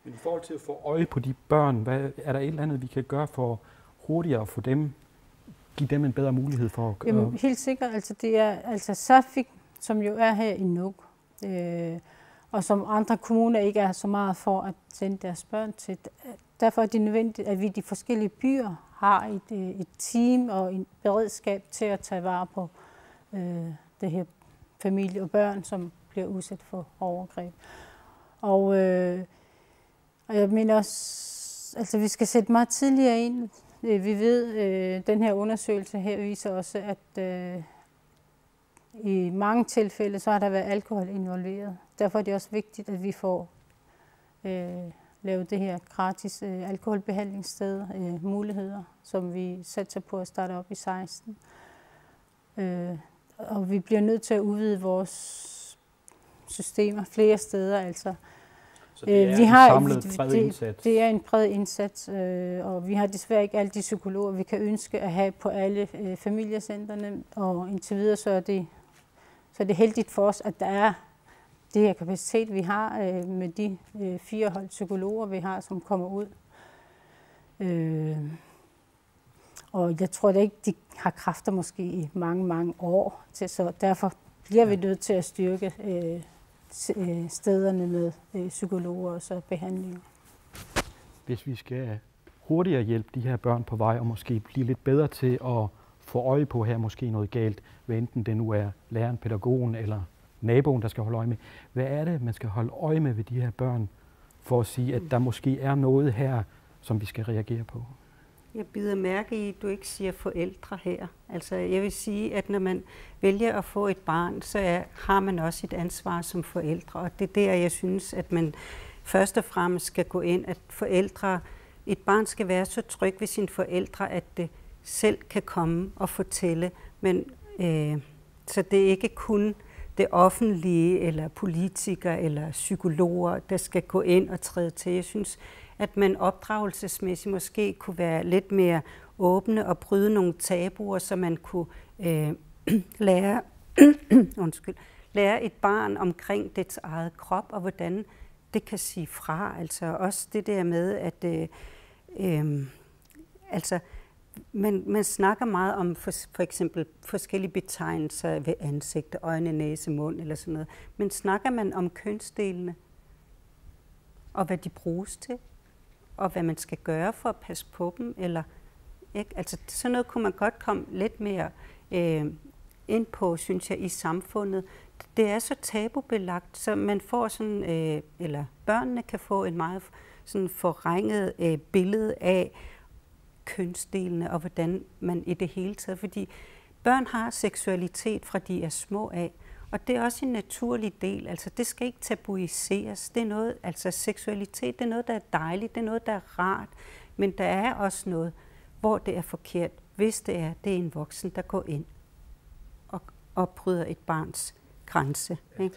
Men i forhold til at få øje på de børn, er der et eller andet, vi kan gøre for hurtigere at få dem, give dem en bedre mulighed for at gøre? Jamen, helt sikkert. Altså, det er Safik, som jo er her i Nuuk, og som andre kommuner ikke er så meget for at sende deres børn til. Derfor er det nødvendigt, at vi i de forskellige byer har et team og en beredskab til at tage vare på det her familie og børn, som bliver udsat for overgreb. Og jeg mener også, altså vi skal sætte meget tidligere ind. Vi ved, den her undersøgelse her viser også, at i mange tilfælde, så har der været alkohol involveret. Derfor er det også vigtigt, at vi får lavet det her gratis alkoholbehandlingssted, muligheder, som vi satser på at starte op i 16. Og vi bliver nødt til at udvide vores systemer flere steder. Altså. Så det er en samlet bred indsats? Det er en bred indsats, og vi har desværre ikke alle de psykologer, vi kan ønske at have på alle familiecentrene. Og indtil videre så er det heldigt for os, at der er det her kapacitet, vi har med de 4 hold psykologer, vi har, som kommer ud. Og jeg tror da ikke, de har kræfter måske i mange, mange år til, så derfor bliver vi nødt til at styrke stederne med psykologer og så behandlinger. Hvis vi skal hurtigere hjælpe de her børn på vej og måske blive lidt bedre til at få øje på her måske noget galt, hvad enten det nu er læreren, pædagogen eller naboen, der skal holde øje med. Hvad er det, man skal holde øje med ved de her børn, for at sige, at der måske er noget her, som vi skal reagere på? Jeg bider mærke i, at du ikke siger forældre her. Altså, jeg vil sige, at når man vælger at få et barn, så har man også et ansvar som forældre. Og det er der, jeg synes, at man først og fremmest skal gå ind, at et barn skal være så tryg ved sine forældre, at det selv kan komme og fortælle. Men, så det er ikke kun det offentlige, eller politikere, eller psykologer, der skal gå ind og træde til. Jeg synes, at man opdragelsesmæssigt måske kunne være lidt mere åbne og bryde nogle tabuer, så man kunne lære et barn omkring dets eget krop, og hvordan det kan sige fra. Altså også det der med, at man snakker meget om for eksempel forskellige betegnelser ved ansigt, øjne, næse, mund eller sådan noget. Men snakker man om kønsdelene, og hvad de bruges til, og hvad man skal gøre for at passe på dem, eller ikke? Altså sådan noget kunne man godt komme lidt mere ind på, synes jeg, i samfundet. Det er så tabubelagt, så man får sådan, eller børnene kan få en meget sådan forvrænget billede af kønsdelene, og hvordan man i det hele taget, fordi børn har seksualitet fra de er små af, og det er også en naturlig del, altså det skal ikke tabuiseres, det er noget, altså seksualitet, det er noget, der er dejligt, det er noget, der er rart, men der er også noget, hvor det er forkert, hvis det er en voksen, der går ind og bryder et barns grænse. Ikke?